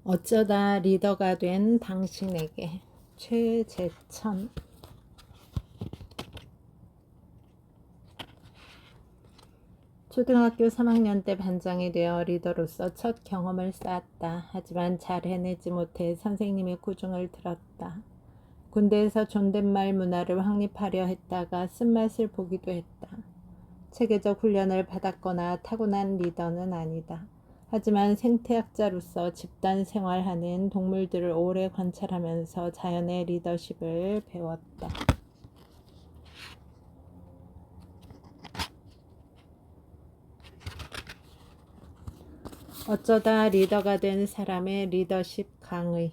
어쩌다 리더가 된 당신에게. 최재천. 초등학교 3학년 때 반장이 되어 리더로서 첫 경험을 쌓았다. 하지만 잘 해내지 못해 선생님의 구중을 들었다. 군대에서 존댓말 문화를 확립하려 했다가 쓴맛을 보기도 했다. 체계적 훈련을 받았거나 타고난 리더는 아니다. 하지만 생태학자로서 집단 생활하는 동물들을 오래 관찰하면서 자연의 리더십을 배웠다. 어쩌다 리더가 된 사람의 리더십 강의.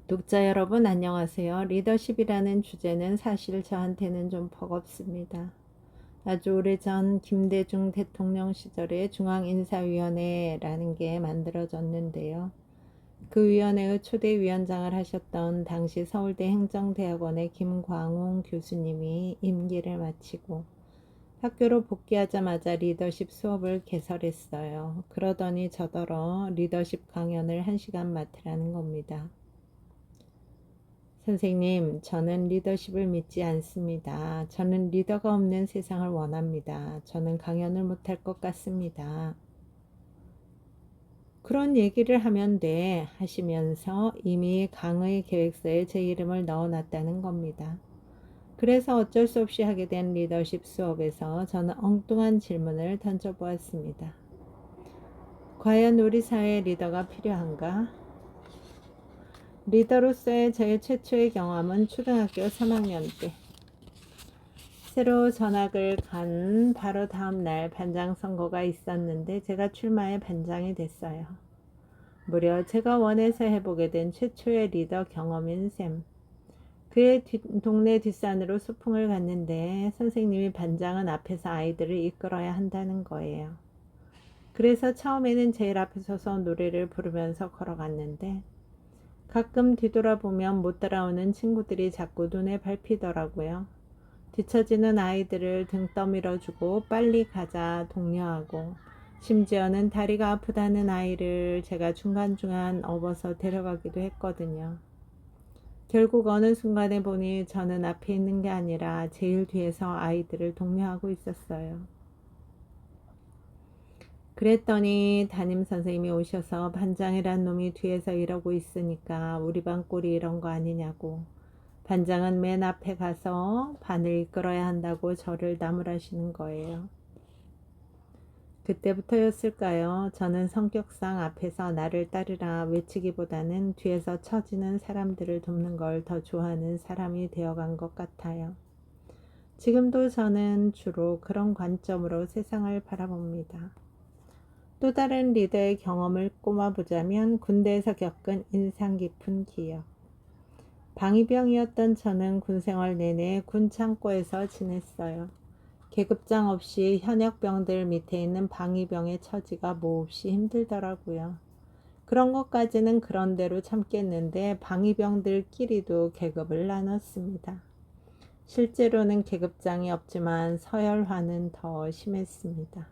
독자 여러분 안녕하세요. 리더십이라는 주제는 사실 저한테는 좀 버겁습니다. 아주 오래전 김대중 대통령 시절에 중앙인사위원회라는 게 만들어졌는데요. 그 위원회의 초대 위원장을 하셨던 당시 서울대 행정대학원의 김광웅 교수님이 임기를 마치고 학교로 복귀하자마자 리더십 수업을 개설했어요. 그러더니 저더러 리더십 강연을 1시간 맡으라는 겁니다. 선생님, 저는 리더십을 믿지 않습니다. 저는 리더가 없는 세상을 원합니다. 저는 강연을 못할 것 같습니다. 그런 얘기를 하면 돼 하시면서 이미 강의 계획서에 제 이름을 넣어놨다는 겁니다. 그래서 어쩔 수 없이 하게 된 리더십 수업에서 저는 엉뚱한 질문을 던져보았습니다. 과연 우리 사회에 리더가 필요한가? 리더로서의 저의 최초의 경험은 초등학교 3학년 때. 새로 전학을 간 바로 다음 날 반장 선거가 있었는데 제가 출마해 반장이 됐어요. 무려 제가 원해서 해보게 된 최초의 리더 경험인 셈. 그의 동네 뒷산으로 소풍을 갔는데 선생님이 반장은 앞에서 아이들을 이끌어야 한다는 거예요. 그래서 처음에는 제일 앞에 서서 노래를 부르면서 걸어갔는데 가끔 뒤돌아보면 못 따라오는 친구들이 자꾸 눈에 밟히더라고요. 뒤처지는 아이들을 등 떠밀어주고 빨리 가자 독려하고 심지어는 다리가 아프다는 아이를 제가 중간중간 업어서 데려가기도 했거든요. 결국 어느 순간에 보니 저는 앞에 있는 게 아니라 제일 뒤에서 아이들을 독려하고 있었어요. 그랬더니 담임선생님이 오셔서 반장이란 놈이 뒤에서 이러고 있으니까 우리 반 꼴이 이런 거 아니냐고, 반장은 맨 앞에 가서 반을 이끌어야 한다고 저를 나무라시는 거예요. 그때부터였을까요? 저는 성격상 앞에서 나를 따르라 외치기보다는 뒤에서 처지는 사람들을 돕는 걸 더 좋아하는 사람이 되어간 것 같아요. 지금도 저는 주로 그런 관점으로 세상을 바라봅니다. 또 다른 리더의 경험을 꼽아보자면 군대에서 겪은 인상 깊은 기억. 방위병이었던 저는 군생활 내내 군 창고에서 지냈어요. 계급장 없이 현역병들 밑에 있는 방위병의 처지가 몹시 힘들더라고요. 그런 것까지는 그런대로 참겠는데 방위병들끼리도 계급을 나눴습니다. 실제로는 계급장이 없지만 서열화는 더 심했습니다.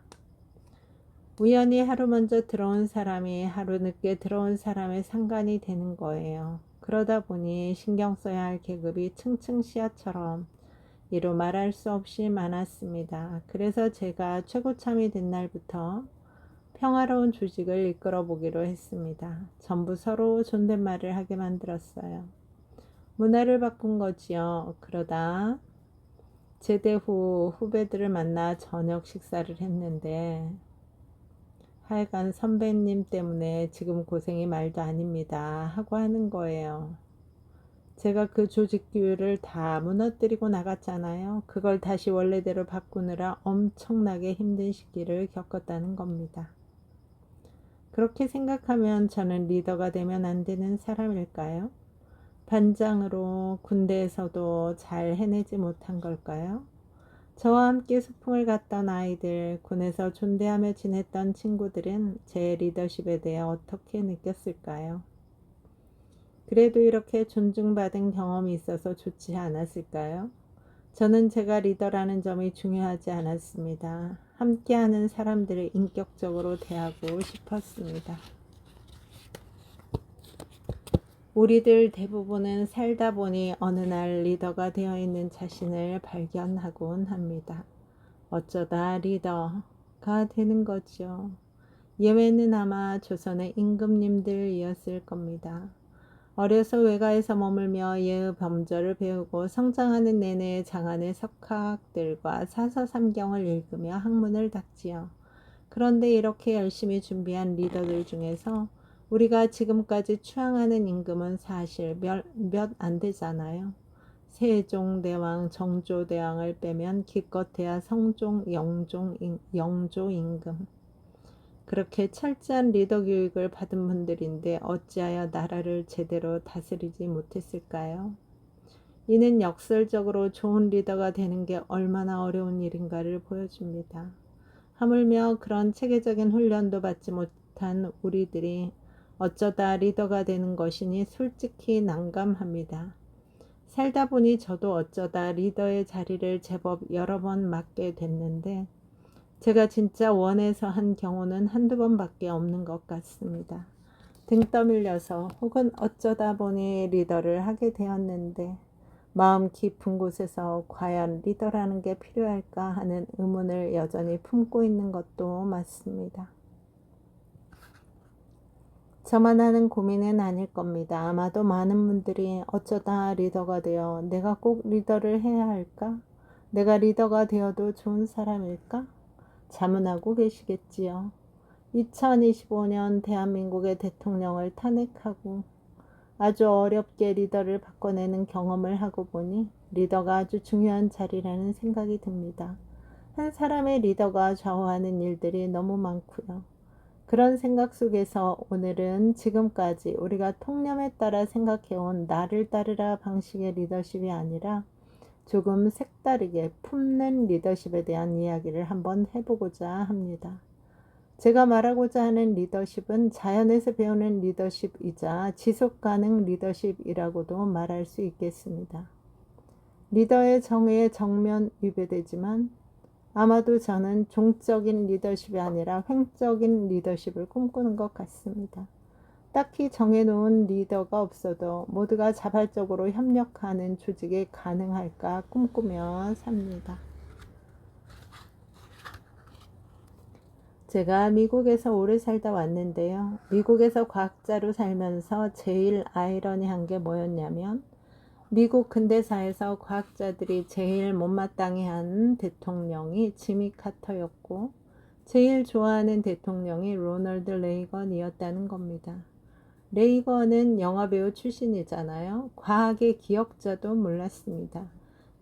우연히 하루 먼저 들어온 사람이 하루 늦게 들어온 사람의 상관이 되는 거예요. 그러다 보니 신경 써야 할 계급이 층층시야처럼 이루 말할 수 없이 많았습니다. 그래서 제가 최고참이 된 날부터 평화로운 조직을 이끌어 보기로 했습니다. 전부 서로 존댓말을 하게 만들었어요. 문화를 바꾼 거지요. 그러다 제대 후 후배들을 만나 저녁 식사를 했는데 하여간 선배님 때문에 지금 고생이 말도 아닙니다 하고 하는 거예요. 제가 그 조직 규율을 다 무너뜨리고 나갔잖아요. 그걸 다시 원래대로 바꾸느라 엄청나게 힘든 시기를 겪었다는 겁니다. 그렇게 생각하면 저는 리더가 되면 안 되는 사람일까요? 반장으로 군대에서도 잘 해내지 못한 걸까요? 저와 함께 소풍을 갔던 아이들, 군에서 존대하며 지냈던 친구들은 제 리더십에 대해 어떻게 느꼈을까요? 그래도 이렇게 존중받은 경험이 있어서 좋지 않았을까요? 저는 제가 리더라는 점이 중요하지 않았습니다. 함께하는 사람들을 인격적으로 대하고 싶었습니다. 우리들 대부분은 살다 보니 어느 날 리더가 되어 있는 자신을 발견하곤 합니다. 어쩌다 리더가 되는 거죠. 예외는 아마 조선의 임금님들이었을 겁니다. 어려서 외가에서 머물며 예의 범절을 배우고 성장하는 내내 장안의 석학들과 사서삼경을 읽으며 학문을 닦지요. 그런데 이렇게 열심히 준비한 리더들 중에서 우리가 지금까지 추앙하는 임금은 사실 몇 안 되잖아요. 세종대왕, 정조대왕을 빼면 기껏해야 성종, 영조 임금. 그렇게 철저한 리더 교육을 받은 분들인데 어찌하여 나라를 제대로 다스리지 못했을까요? 이는 역설적으로 좋은 리더가 되는 게 얼마나 어려운 일인가를 보여줍니다. 하물며 그런 체계적인 훈련도 받지 못한 우리들이 어쩌다 리더가 되는 것이니 솔직히 난감합니다. 살다 보니 저도 어쩌다 리더의 자리를 제법 여러 번 맡게 됐는데 제가 진짜 원해서 한 경우는 한두 번밖에 없는 것 같습니다. 등 떠밀려서 혹은 어쩌다 보니 리더를 하게 되었는데 마음 깊은 곳에서 과연 리더라는 게 필요할까 하는 의문을 여전히 품고 있는 것도 맞습니다. 저만 하는 고민은 아닐 겁니다. 아마도 많은 분들이 어쩌다 리더가 되어 내가 꼭 리더를 해야 할까? 내가 리더가 되어도 좋은 사람일까? 자문하고 계시겠지요. 2025년 대한민국의 대통령을 탄핵하고 아주 어렵게 리더를 바꿔내는 경험을 하고 보니 리더가 아주 중요한 자리라는 생각이 듭니다. 한 사람의 리더가 좌우하는 일들이 너무 많고요. 그런 생각 속에서 오늘은 지금까지 우리가 통념에 따라 생각해온 나를 따르라 방식의 리더십이 아니라 조금 색다르게 품는 리더십에 대한 이야기를 한번 해보고자 합니다. 제가 말하고자 하는 리더십은 자연에서 배우는 리더십이자 지속가능 리더십이라고도 말할 수 있겠습니다. 리더의 정의에 정면 위배되지만 아마도 저는 종적인 리더십이 아니라 횡적인 리더십을 꿈꾸는 것 같습니다. 딱히 정해놓은 리더가 없어도 모두가 자발적으로 협력하는 조직이 가능할까 꿈꾸며 삽니다. 제가 미국에서 오래 살다 왔는데요. 미국에서 과학자로 살면서 제일 아이러니한 게 뭐였냐면 미국 근대사에서 과학자들이 제일 못마땅해 한 대통령이 지미 카터였고 제일 좋아하는 대통령이 로널드 레이건이었다는 겁니다. 레이건은 영화배우 출신이잖아요. 과학의 기억자도 몰랐습니다.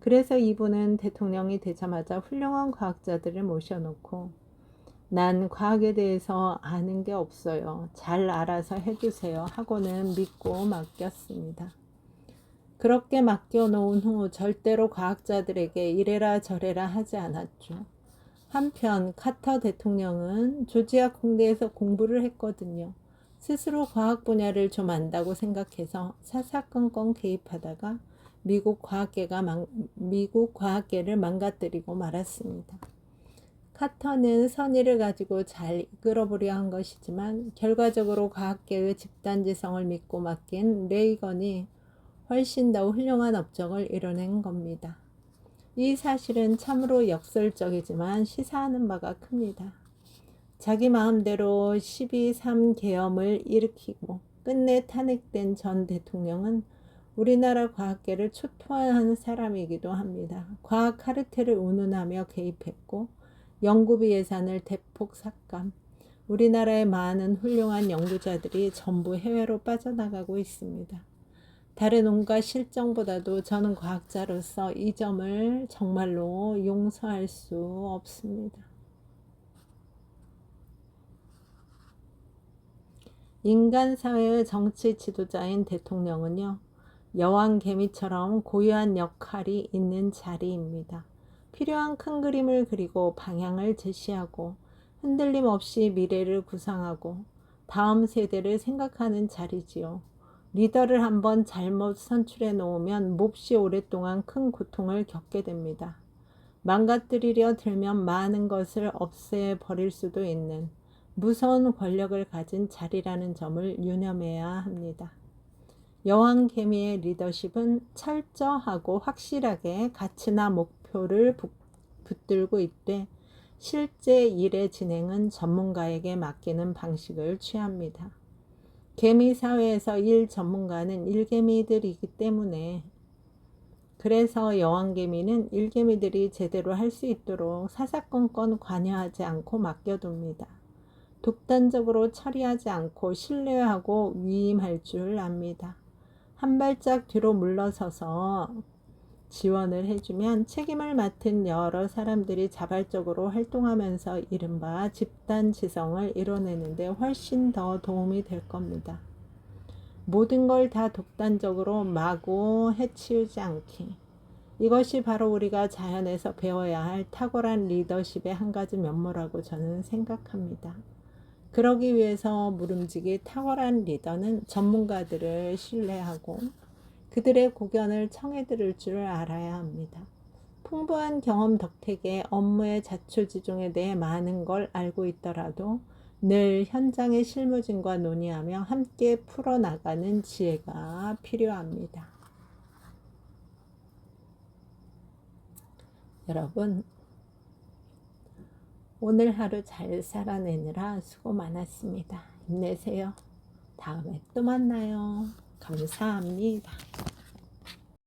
그래서 이분은 대통령이 되자마자 훌륭한 과학자들을 모셔놓고 난 과학에 대해서 아는 게 없어요. 잘 알아서 해주세요 하고는 믿고 맡겼습니다. 그렇게 맡겨놓은 후 절대로 과학자들에게 이래라 저래라 하지 않았죠. 한편 카터 대통령은 조지아 공대에서 공부를 했거든요. 스스로 과학 분야를 좀 안다고 생각해서 사사건건 개입하다가 미국 과학계를 망가뜨리고 말았습니다. 카터는 선의를 가지고 잘 이끌어보려 한 것이지만 결과적으로 과학계의 집단지성을 믿고 맡긴 레이건이 훨씬 더 훌륭한 업적을 이뤄낸 겁니다. 이 사실은 참으로 역설적이지만 시사하는 바가 큽니다. 자기 마음대로 12.3 계엄을 일으키고 끝내 탄핵된 전 대통령은 우리나라 과학계를 초토화하는 사람이기도 합니다. 과학 카르텔을 운운하며 개입했고 연구비 예산을 대폭 삭감, 우리나라의 많은 훌륭한 연구자들이 전부 해외로 빠져나가고 있습니다. 다른 온갖 실정보다도 저는 과학자로서 이 점을 정말로 용서할 수 없습니다. 인간 사회의 정치 지도자인 대통령은요, 여왕 개미처럼 고유한 역할이 있는 자리입니다. 필요한 큰 그림을 그리고 방향을 제시하고 흔들림 없이 미래를 구상하고 다음 세대를 생각하는 자리지요. 리더를 한번 잘못 선출해 놓으면 몹시 오랫동안 큰 고통을 겪게 됩니다. 망가뜨리려 들면 많은 것을 없애버릴 수도 있는 무서운 권력을 가진 자리라는 점을 유념해야 합니다. 여왕 개미의 리더십은 철저하고 확실하게 가치나 목표를 붙들고 있되 실제 일의 진행은 전문가에게 맡기는 방식을 취합니다. 개미 사회에서 일 전문가는 일개미들이기 때문에 그래서 여왕개미는 일개미들이 제대로 할 수 있도록 사사건건 관여하지 않고 맡겨둡니다. 독단적으로 처리하지 않고 신뢰하고 위임할 줄 압니다. 한 발짝 뒤로 물러서서 지원을 해주면 책임을 맡은 여러 사람들이 자발적으로 활동하면서 이른바 집단 지성을 이뤄내는 데 훨씬 더 도움이 될 겁니다. 모든 걸 다 독단적으로 마구 해치우지 않기. 이것이 바로 우리가 자연에서 배워야 할 탁월한 리더십의 한 가지 면모라고 저는 생각합니다. 그러기 위해서 무름지기 탁월한 리더는 전문가들을 신뢰하고 그들의 고견을 청해 들을 줄 알아야 합니다. 풍부한 경험 덕택에 업무의 자초지종에 대해 많은 걸 알고 있더라도 늘 현장의 실무진과 논의하며 함께 풀어나가는 지혜가 필요합니다. 여러분, 오늘 하루 잘 살아내느라 수고 많았습니다. 힘내세요. 다음에 또 만나요. 감사합니다.